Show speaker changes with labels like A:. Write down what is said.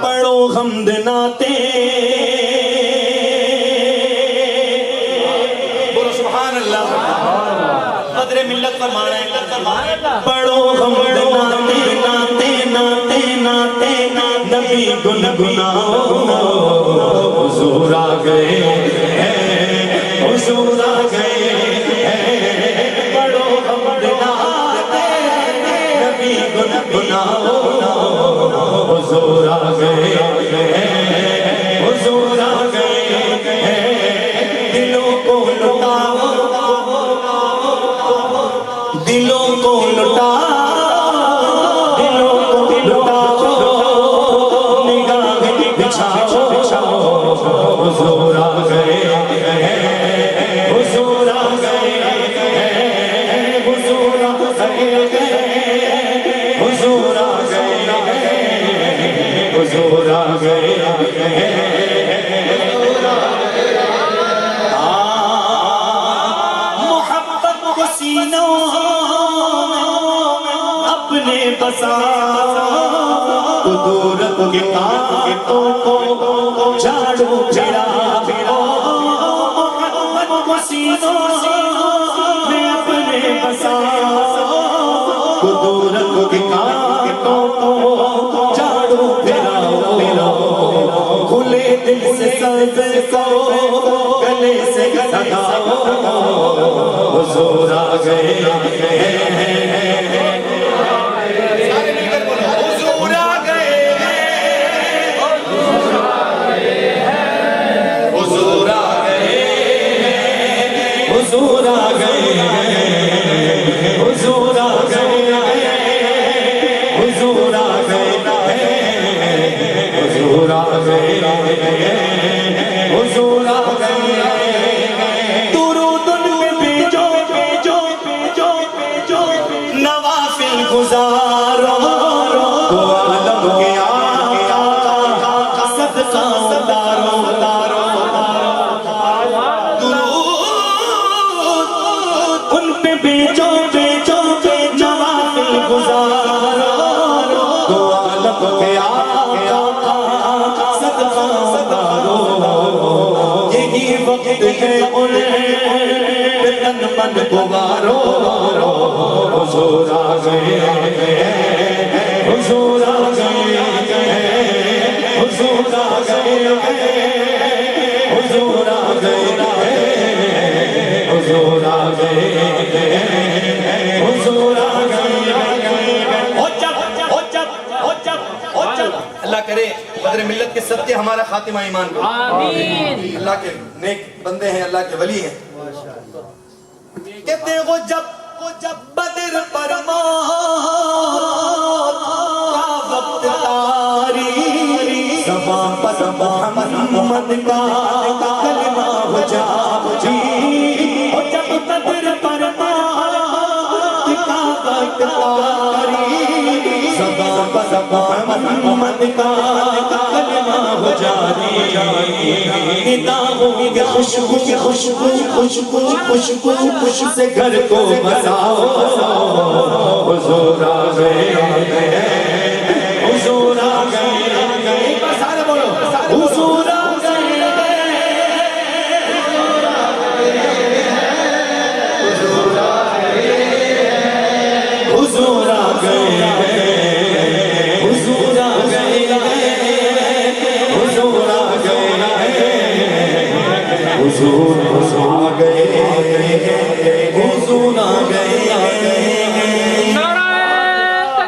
A: पढ़ो हमद नाते, बोलो सुभान अल्लाह। कदरे मिल्लत फरमाना है, पढ़ो हमद नाते नाते नाते नाते नबी गुनगुनाओ, हुजूर आ गए हुजूर आ गए, पढ़ो हमद नाते नबी गुनगुनाओ, हुजूर आ गए हुजूर आ गए, दिलों को लुटाओ दिलों को लुटाओ दिलों को लुटाओ, निगाह बिछाओ, हुजूर आ गए हुजूर आ गए हुजूर आ गए हुजूर आ गए हुजूर आ गए। मोहब्बत को सीनों अपने बसा, कुदरत के कांटों को झाड़ू फिरा, मोहब्बत को सीनों में अपने बसा, कुदरत के कांटों को झाड़ू फिराओ, खुले दिल से सजल को गले से लगाओ, हुजूर आ गए हुजूर आ गए हुजूर आ गए हुजूर आ गए हुजूर आ गए हुजूर आ गए हुजूर आ गए हुजूर आ गए। दुरूद पे भेजो भेजो भेजो भेजो नवाफिल गुजारो, दो आलम के आका सदका उतारो उतारो, दुरूद उन पे भेजो भेजो नवाफिल गुजारो, दो आलम के आका सदका उतारो, यही वक्त है उन्हें तन मन गुवारो, हुजूर आ गए हुजूर आ गए हुजूर आ गए हुजूर आ गए हुजूर आ गए हुजूर आ गए। अल्लाह करे बदर मिल्लत के सत्य हमारा खातिमा ईमान को, आमीन। अल्लाह के नेक बंदे हैं, अल्लाह के वली हैं। कहते वो जब बदर पर मौत का वक्त तारी, ज़बां पर मोहम्मद का कलमा हो जाए, वो जब बदर पर मौत का वक्त तारी, ज़बां पर मोहम्मद का कलमा हो जाए, निदाओं की खुशबू खुशबू खुशबू खुशबू खुशबू से घर को बसाओ, हुजूर आ गए हुजूर आ गए, सारे बोलो हुजूर आ गए हुजूर आ गए हुजूर आ गए हुजूर आ गए हुजूर आ गए हुजूर आ गए हुजूर आ गए